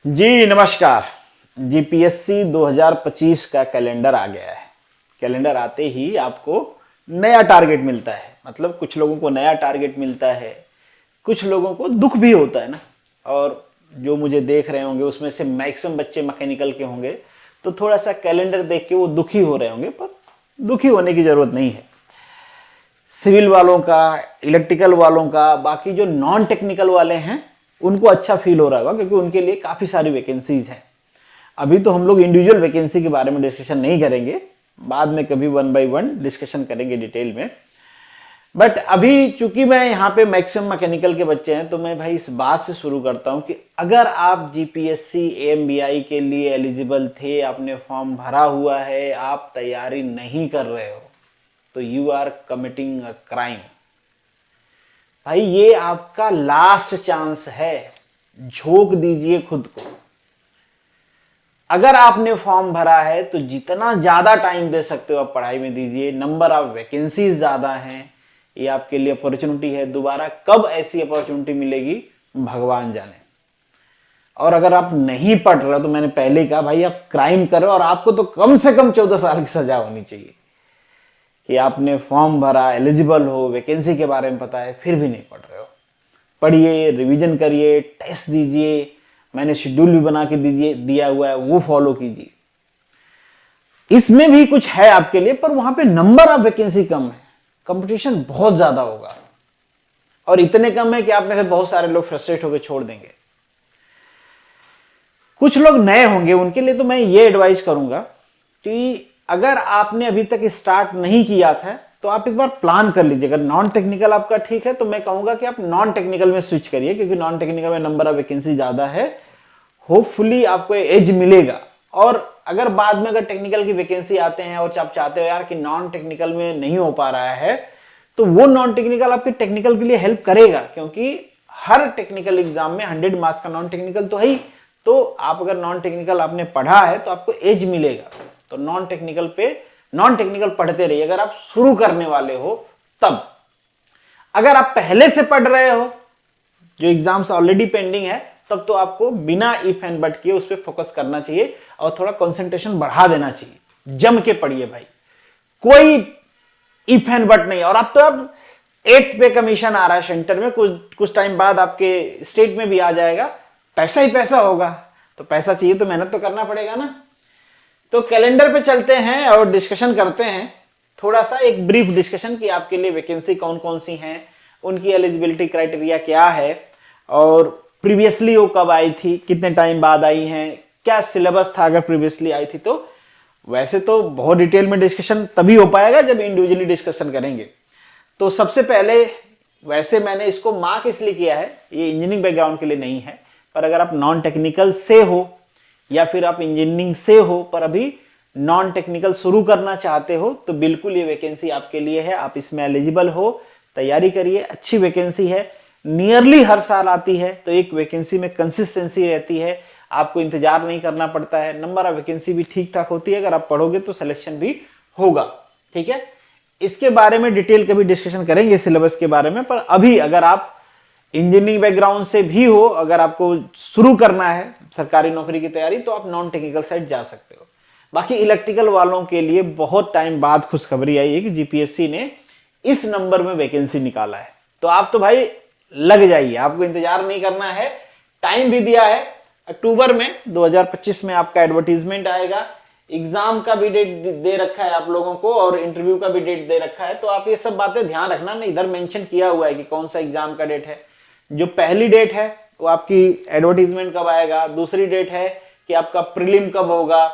जी नमस्कार। जीपीएससी 2025 का कैलेंडर आ गया है। कैलेंडर आते ही आपको नया टारगेट मिलता है। मतलब कुछ लोगों को नया टारगेट मिलता है, कुछ लोगों को दुख भी होता है ना। और जो मुझे देख रहे होंगे उसमें से मैक्सिमम बच्चे मैकेनिकल के होंगे, तो थोड़ा सा कैलेंडर देख के वो दुखी हो रहे होंगे, पर दुखी होने की जरूरत नहीं है। सिविल वालों का, इलेक्ट्रिकल वालों का, बाकी जो नॉन टेक्निकल वाले हैं उनको अच्छा फील हो रहा होगा, क्योंकि उनके लिए काफ़ी सारी वैकेंसीज हैं। अभी तो हम लोग इंडिविजुअल वैकेंसी के बारे में डिस्कशन नहीं करेंगे, बाद में कभी वन बाय वन डिस्कशन करेंगे डिटेल में। बट अभी चूंकि मैं यहाँ पे मैक्सिमम मैकेनिकल के बच्चे हैं, तो मैं भाई इस बात से शुरू करता हूँ कि अगर आप जीपीएससी एएमबीआई के लिए एलिजिबल थे, आपने फॉर्म भरा हुआ है, आप तैयारी नहीं कर रहे हो, तो you are committing a crime. भाई ये आपका लास्ट चांस है, झोंक दीजिए खुद को। अगर आपने फॉर्म भरा है तो जितना ज्यादा टाइम दे सकते हो आप पढ़ाई में दीजिए। नंबर ऑफ वैकेंसीज ज्यादा हैं, ये आपके लिए अपॉर्चुनिटी है। दोबारा कब ऐसी अपॉर्चुनिटी मिलेगी भगवान जाने। और अगर आप नहीं पढ़ रहे हो तो मैंने पहले ही कहा भाई आप क्राइम कर रहे हो, और आपको तो कम से कम 14 साल की सजा होनी चाहिए कि आपने फॉर्म भरा, एलिजिबल हो, वैकेंसी के बारे में पता है, फिर भी नहीं पढ़ रहे हो। पढ़िए, रिवीजन करिए, टेस्ट दीजिए, मैंने शेड्यूल भी बना के दीजिए दिया हुआ है, वो फॉलो कीजिए। इसमें भी कुछ है आपके लिए, पर वहां पे नंबर ऑफ वैकेंसी कम है, कंपटीशन बहुत ज्यादा होगा, और इतने कम है कि आप में से बहुत सारे लोग फ्रस्ट्रेट होकर छोड़ देंगे। कुछ लोग नए होंगे, उनके लिए तो मैं ये एडवाइस करूंगा कि अगर आपने अभी तक स्टार्ट नहीं किया था तो आप एक बार प्लान कर लीजिए। अगर नॉन टेक्निकल आपका ठीक है तो मैं कहूंगा कि आप नॉन टेक्निकल में स्विच करिए, क्योंकि नॉन टेक्निकल में नंबर ऑफ वैकेंसी ज्यादा है, होपफुली आपको एज मिलेगा। और अगर बाद में अगर टेक्निकल की वैकेंसी आते हैं और आप चाहते हो यार कि नॉन टेक्निकल में नहीं हो पा रहा है, तो वो नॉन टेक्निकल आपके टेक्निकल के लिए हेल्प करेगा, क्योंकि हर टेक्निकल एग्जाम में 100 मार्क्स का नॉन टेक्निकल तो है ही। तो आप अगर नॉन टेक्निकल आपने पढ़ा है तो आपको एज मिलेगा। तो नॉन टेक्निकल पढ़ते रहिए अगर आप शुरू करने वाले हो तब। अगर आप पहले से पढ़ रहे हो, जो एग्जाम्स ऑलरेडी पेंडिंग है, तब तो आपको बिना इफ एंड बट किए उस पर फोकस करना चाहिए और थोड़ा कंसंट्रेशन बढ़ा देना चाहिए। जम के पढ़िए भाई, कोई इफ एंड बट नहीं। और अब 8th पे कमीशन आ रहा है सेंटर में, कुछ टाइम बाद आपके स्टेट में भी आ जाएगा। पैसा ही पैसा होगा, तो पैसा चाहिए तो मेहनत तो करना पड़ेगा ना। तो कैलेंडर पे चलते हैं और डिस्कशन करते हैं, थोड़ा सा एक ब्रीफ डिस्कशन कि आपके लिए वैकेंसी कौन कौन सी हैं, उनकी एलिजिबिलिटी क्राइटेरिया क्या है, और प्रीवियसली वो कब आई थी, कितने टाइम बाद आई हैं, क्या सिलेबस था अगर प्रीवियसली आई थी तो। वैसे तो बहुत डिटेल में डिस्कशन तभी हो पाएगा जब इंडिविजुअली डिस्कशन करेंगे। तो सबसे पहले, वैसे मैंने इसको मार्क इसलिए किया है, ये इंजीनियरिंग बैकग्राउंड के लिए नहीं है, पर अगर आप नॉन टेक्निकल से हो या फिर आप इंजीनियरिंग से हो पर अभी नॉन टेक्निकल शुरू करना चाहते हो, तो बिल्कुल ये वैकेंसी आपके लिए है। आप इसमें एलिजिबल हो, तैयारी करिए, अच्छी वैकेंसी है, नियरली हर साल आती है, तो एक वैकेंसी में कंसिस्टेंसी रहती है, आपको इंतजार नहीं करना पड़ता है, नंबर ऑफ वैकेंसी भी ठीक ठाक होती है। अगर आप पढ़ोगे तो सिलेक्शन भी होगा, ठीक है। इसके बारे में डिटेल कभी डिस्कशन करेंगे सिलेबस के बारे में। पर अभी अगर आप इंजीनियरिंग बैकग्राउंड से भी हो, अगर आपको शुरू करना है सरकारी नौकरी की तैयारी, तो आप नॉन टेक्निकल साइड जा सकते हो। बाकी इलेक्ट्रिकल वालों के लिए बहुत टाइम बाद खुशखबरी आई है कि जीपीएससी ने इस नंबर में वैकेंसी निकाला है। तो आप तो भाई लग जाइए, आपको इंतजार नहीं करना है, टाइम भी दिया है। अक्टूबर में 2025 में आपका एडवर्टीजमेंट आएगा, एग्जाम का भी डेट दे रखा है आप लोगों को, और इंटरव्यू का भी डेट दे रखा है। तो आप ये सब बातें ध्यान रखना, नहीं इधर मेंशन किया हुआ है कि कौन सा एग्जाम का डेट है। जो पहली डेट है वो आपकी एडवर्टीजमेंट कब आएगा, दूसरी डेट है कि आपका प्रीलिम कब होगा,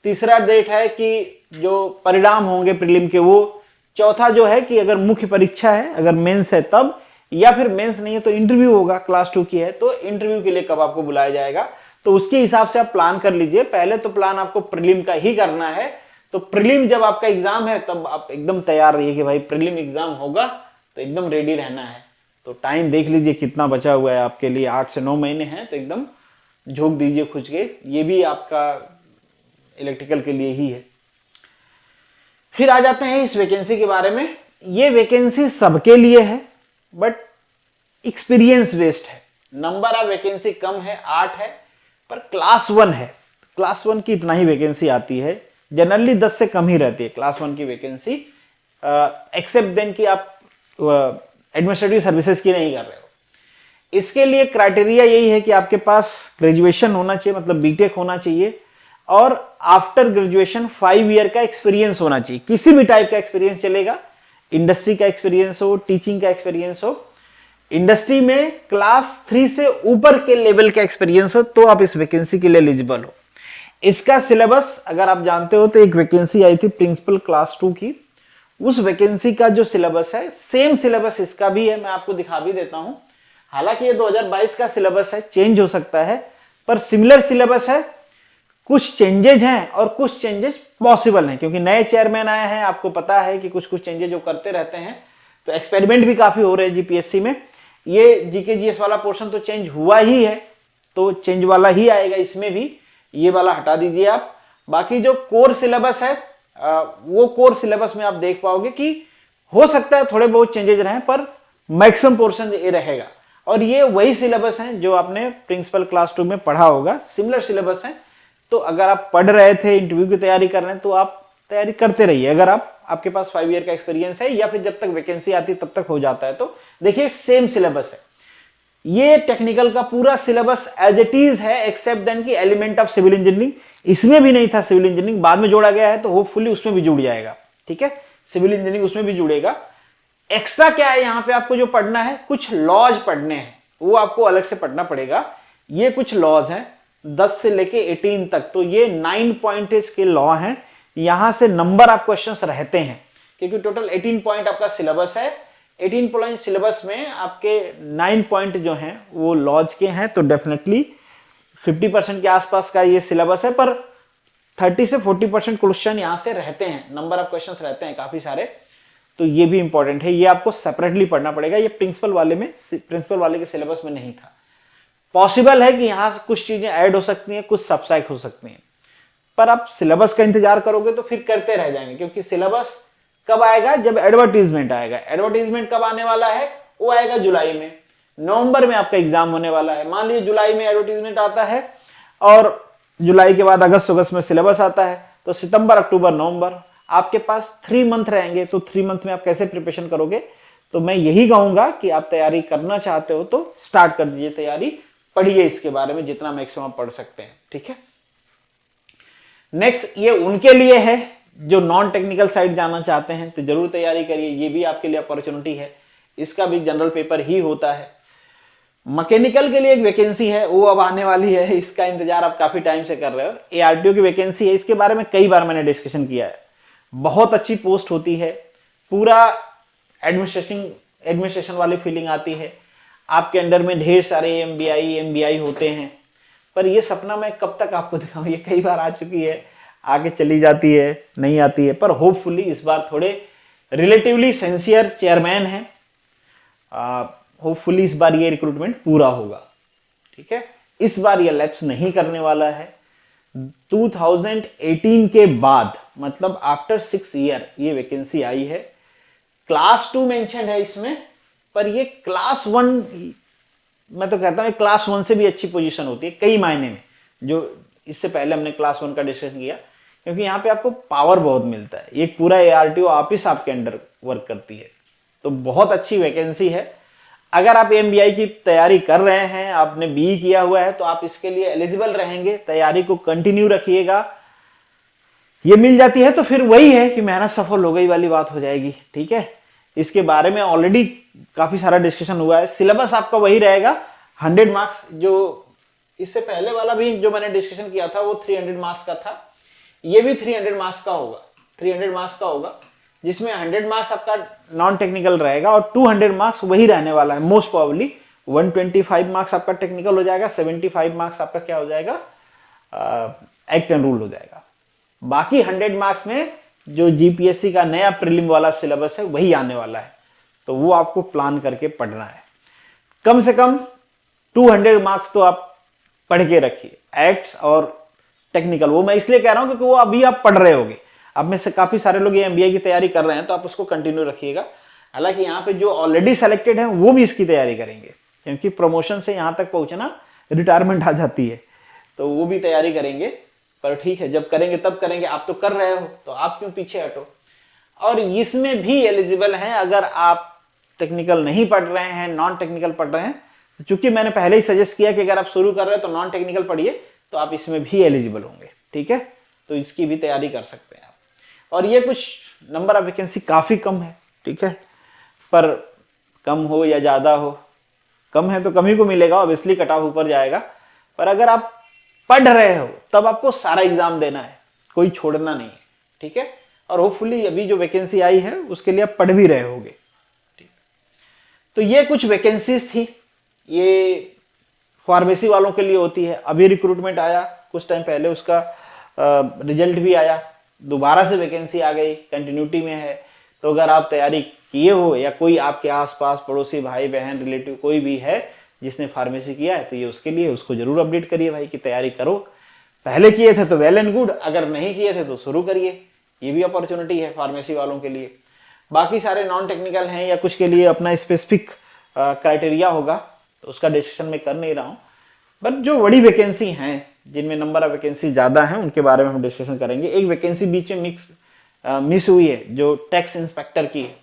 तीसरा डेट है कि जो परिणाम होंगे प्रीलिम के वो, चौथा जो है कि अगर मुख्य परीक्षा है, अगर मेंस है तब, या फिर मेंस नहीं है तो इंटरव्यू होगा, क्लास 2 की है तो इंटरव्यू के लिए कब आपको बुलाया जाएगा। तो उसके हिसाब से आप प्लान कर लीजिए। पहले तो प्लान आपको प्रीलिम का ही करना है, तो प्रीलिम जब आपका एग्जाम है तब आप एकदम तैयार रहिए कि भाई प्रीलिम एग्जाम होगा, तो एकदम रेडी रहना है। तो टाइम देख लीजिए कितना बचा हुआ है आपके लिए, 8 से 9 महीने हैं, तो एकदम झोंक दीजिए खुद के। ये भी आपका इलेक्ट्रिकल के लिए ही है। फिर आ जाते हैं इस वैकेंसी के बारे में। ये वैकेंसी सबके लिए है, बट एक्सपीरियंस बेस्ड है। नंबर ऑफ वैकेंसी कम है, 8 है, पर क्लास 1 है, क्लास 1 की इतना ही वैकेंसी आती है, जनरली 10 से कम ही रहती है क्लास 1 की वैकेंसी, एक्सेप्ट देन कि आप एडमिनिस्ट्रेटिव सर्विसेज की नहीं कर रहे हो। इसके लिए क्राइटेरिया यही है कि आपके पास ग्रेजुएशन होना चाहिए, मतलब बीटेक होना चाहिए, और आफ्टर ग्रेजुएशन 5 ईयर का एक्सपीरियंस होना चाहिए, किसी भी टाइप का एक्सपीरियंस चलेगा, इंडस्ट्री का एक्सपीरियंस हो, टीचिंग का एक्सपीरियंस हो, इंडस्ट्री में क्लास 3 से ऊपर के लेवल का एक्सपीरियंस हो, तो आप इस वैकेंसी के लिए एलिजिबल हो। इसका सिलेबस अगर आप जानते हो तो एक वैकेंसी आई थी प्रिंसिपल क्लास 2 की, उस वैकेंसी का जो सिलेबस है सेम सिलेबस इसका भी है, मैं आपको दिखा भी देता हूं। हालांकि ये 2022 का सिलेबस है, चेंज हो सकता है, पर सिमिलर सिलेबस है, कुछ चेंजेज हैं और कुछ चेंजेस पॉसिबल हैं, क्योंकि नए चेयरमैन आए हैं, आपको पता है कि कुछ कुछ चेंजेस जो करते रहते हैं, तो एक्सपेरिमेंट भी काफी हो रहे हैं जीपीएससी में। ये जीके जीएस वाला पोर्शन तो चेंज हुआ ही है, तो चेंज वाला ही आएगा इसमें भी, ये वाला हटा दीजिए आप। बाकी जो कोर सिलेबस है वो कोर सिलेबस में आप देख पाओगे कि हो सकता है थोड़े बहुत चेंजेस रहे, पर मैक्सिमम पोर्शन ये रहेगा, और ये वही सिलेबस है जो आपने प्रिंसिपल क्लास 2 में पढ़ा होगा, सिमिलर सिलेबस है। तो अगर आप पढ़ रहे थे, इंटरव्यू की तैयारी कर रहे हैं, तो आप तैयारी करते रहिए। अगर आपके पास 5 ईयर का एक्सपीरियंस है, या फिर जब तक वैकेंसी आती तब तक हो जाता है, तो देखिए सेम सिलेबस है, ये टेक्निकल का पूरा सिलेबस एज इट इज है, एक्सेप्ट देन की एलिमेंट ऑफ सिविल इंजीनियरिंग इसमें भी नहीं था, सिविल इंजीनियरिंग बाद में जोड़ा गया है, तो होपफुली उसमें भी जुड़ जाएगा, ठीक है, सिविल इंजीनियरिंग उसमें भी जुड़ेगा। एक्स्ट्रा क्या है यहाँ पे आपको जो पढ़ना है, कुछ लॉज पढ़ने हैं, वो आपको अलग से पढ़ना पड़ेगा। ये कुछ लॉज हैं 10 से लेके 18 तक, तो ये 9 पॉइंटेज के लॉ हैं, यहां से नंबर ऑफ क्वेश्चंस रहते हैं, क्योंकि टोटल 18 पॉइंट आपका सिलेबस है। 18 पॉइंट सिलेबस में आपके 9 पॉइंट जो हैं वो लॉज के हैं, तो डेफिनेटली 50% के आसपास का ये सिलेबस है, पर 30 से 40% क्वेश्चन यहां से रहते हैं, नंबर ऑफ क्वेश्चंस रहते हैं काफी सारे, तो ये भी इंपॉर्टेंट है, ये आपको सेपरेटली पढ़ना पड़ेगा। ये प्रिंसिपल वाले के सिलेबस में नहीं था। पॉसिबल है कि यहां से कुछ चीजें ऐड हो सकती हैं, कुछ सब्सट्रैक्ट हो सकती हैं, पर आप सिलेबस का इंतजार करोगे तो फिर करते रह जाएंगे, क्योंकि सिलेबस कब आएगा, जब एडवर्टीजमेंट आएगा। एडवर्टीजमेंट कब आने वाला है, वो आएगा जुलाई में, नवंबर में आपका एग्जाम होने वाला है। मान लीजिए जुलाई में एडवर्टीजमेंट आता है, और जुलाई के बाद अगस्त में सिलेबस आता है, तो सितंबर, अक्टूबर, नवंबर आपके पास 3 मंथ रहेंगे, तो 3 मंथ में आप कैसे प्रिपरेशन करोगे। तो मैं यही कहूंगा कि आप तैयारी करना चाहते हो तो स्टार्ट कर दीजिए तैयारी, पढ़िए इसके बारे में जितना मैक्सिमम पढ़ सकते हैं, ठीक है। नेक्स्ट, ये उनके लिए है जो नॉन टेक्निकल साइड जाना चाहते हैं, तो जरूर तैयारी करिए, ये भी आपके लिए अपॉर्चुनिटी है, इसका भी जनरल पेपर ही होता है। मैकेनिकल के लिए एक वैकेंसी है, वो अब आने वाली है, इसका इंतजार आप काफी टाइम से कर रहे हो। एआरटीओ की वैकेंसी है, इसके बारे में कई बार मैंने डिस्कशन किया है, बहुत अच्छी पोस्ट होती है, पूरा एडमिनिस्ट्रेशन वाली फीलिंग आती है, आपके अंडर में ढेर सारे एमबीआई होते हैं, पर ये सपना मैं कब तक आपको दिखाऊं, ये कई बार आ चुकी है, आगे चली जाती है, नहीं आती है, पर होपफुली इस बार थोड़े रिलेटिवली सिंसियर चेयरमैन है, होपफुली इस बार ये रिक्रूटमेंट पूरा होगा, ठीक है। इस बार ये लैप्स नहीं करने वाला है। 2018 के बाद, मतलब आफ्टर 6 ईयर ये वैकेंसी आई है। क्लास 2 मेंशन है इसमें, पर ये क्लास 1, मैं तो कहता हूं क्लास 1 से भी अच्छी पोजीशन होती है कई मायने में, जो इससे पहले हमने क्लास 1 का डिस्कशन किया, क्योंकि यहाँ पे आपको पावर बहुत मिलता है, एक पूरा एआरटीओ ऑफिस आपके अंडर वर्क करती है, तो बहुत अच्छी वैकेंसी है। अगर आप एमबीआई की तैयारी कर रहे हैं, आपने बीई किया हुआ है, तो आप इसके लिए एलिजिबल रहेंगे, तैयारी को कंटिन्यू रखिएगा। ये मिल जाती है तो फिर वही है कि मेहनत सफल हो गई वाली बात हो जाएगी, ठीक है। इसके बारे में ऑलरेडी काफी सारा डिस्कशन हुआ है, सिलेबस आपका वही रहेगा 100 मार्क्स, जो इससे पहले वाला भी जो मैंने डिस्कशन किया था वो 300 मार्क्स का था, ये भी 300 मार्क्स का होगा, 300 मार्क्स का होगा, जिसमें 100 मार्क्स आपका नॉन टेक्निकल रहेगा और 200 मार्क्स वही रहने वाला है, मोस्ट प्रोबेबली 125 मार्क्स आपका टेक्निकल हो जाएगा, 75 मार्क्स आपका क्या हो जाएगा, एक्ट एंड रूल हो जाएगा। बाकी 100 मार्क्स में जो जीपीएससी का नया प्रीलिम वाला सिलेबस है वही आने वाला है, तो वो आपको प्लान करके पढ़ना है। कम से कम 200 मार्क्स तो आप पढ़ के रखिए, एक्ट्स और टेक्निकल। वो मैं इसलिए कह रहा हूं क्योंकि वो अभी आप पढ़ रहे होगे, आप में से काफी सारे लोग ये एमबीए की तैयारी कर रहे हैं, तो आप उसको कंटिन्यू रखिएगा। हालांकि यहाँ पे जो ऑलरेडी सेलेक्टेड हैं वो भी इसकी तैयारी करेंगे, क्योंकि प्रमोशन से यहाँ तक पहुंचना रिटायरमेंट आ जाती है, तो वो भी तैयारी करेंगे। पर ठीक है, जब करेंगे तब करेंगे, आप तो कर रहे हो तो आप क्यों पीछे हटो। और इसमें भी एलिजिबल हैं, अगर आप टेक्निकल नहीं पढ़ रहे हैं, नॉन टेक्निकल पढ़ रहे हैं, तो चूंकि मैंने पहले ही सजेस्ट किया कि अगर आप शुरू कर रहे हैं तो नॉन टेक्निकल पढ़िए, तो आप इसमें भी एलिजिबल होंगे। ठीक है, तो इसकी भी तैयारी कर सकते हैं आप। और ये कुछ नंबर ऑफ वैकेंसी काफी कम है, ठीक है, पर कम हो या ज्यादा हो, कम है तो कम ही को मिलेगा, ऑब्वियसली कट ऑफ ऊपर जाएगा। पर अगर आप पढ़ रहे हो तब आपको सारा एग्जाम देना है, कोई छोड़ना नहीं है। ठीक है, और होपफुली अभी जो वैकेंसी आई है उसके लिए आप पढ़ भी रहे होगे। ठीक, तो ये कुछ वैकेंसीज थी, ये फार्मेसी वालों के लिए होती है। अभी रिक्रूटमेंट आया कुछ टाइम पहले, उसका रिजल्ट भी आया, दोबारा से वैकेंसी आ गई, कंटिन्यूटी में है। तो अगर आप तैयारी किए हो या कोई आपके आसपास पड़ोसी भाई बहन रिलेटिव कोई भी है जिसने फार्मेसी किया है, तो ये उसके लिए, उसको जरूर अपडेट करिए भाई कि तैयारी करो। पहले किए थे तो वेल एंड गुड, अगर नहीं किए थे तो शुरू करिए, ये भी अपॉर्चुनिटी है फार्मेसी वालों के लिए। बाकी सारे नॉन टेक्निकल हैं या कुछ के लिए अपना स्पेसिफिक क्राइटेरिया होगा, तो उसका डिस्कशन मैं कर नहीं रहा हूँ। बट जो बड़ी वैकेंसी हैं, जिनमें नंबर ऑफ वैकेंसी ज़्यादा हैं, उनके बारे में हम डिस्कशन करेंगे। एक वैकेंसी बीच में मिस हुई है, जो टैक्स इंस्पेक्टर की है,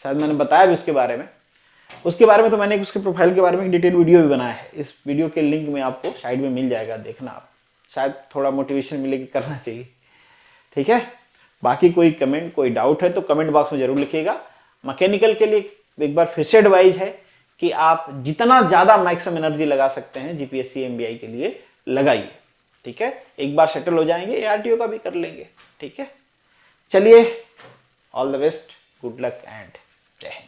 शायद मैंने बताया भी उसके बारे में। उसके बारे में तो मैंने उसके प्रोफाइल के बारे में एक डिटेल वीडियो भी बनाया है, इस वीडियो के लिंक में आपको साइड में मिल जाएगा, देखना आप, शायद थोड़ा मोटिवेशन मिलेगी, करना चाहिए। ठीक है, बाकी कोई कमेंट, कोई डाउट है तो कमेंट बॉक्स में जरूर लिखिएगा। मैकेनिकल के लिए एक बार फिर से एडवाइस है कि आप जितना ज्यादा मैक्सिमम एनर्जी लगा सकते हैं जीपीएससी एमबीआई के लिए लगाइए। ठीक है, एक बार सेटल हो जाएंगे, एआरटीओ का भी कर लेंगे। ठीक है, चलिए, all the best, good luck and जय हिंद।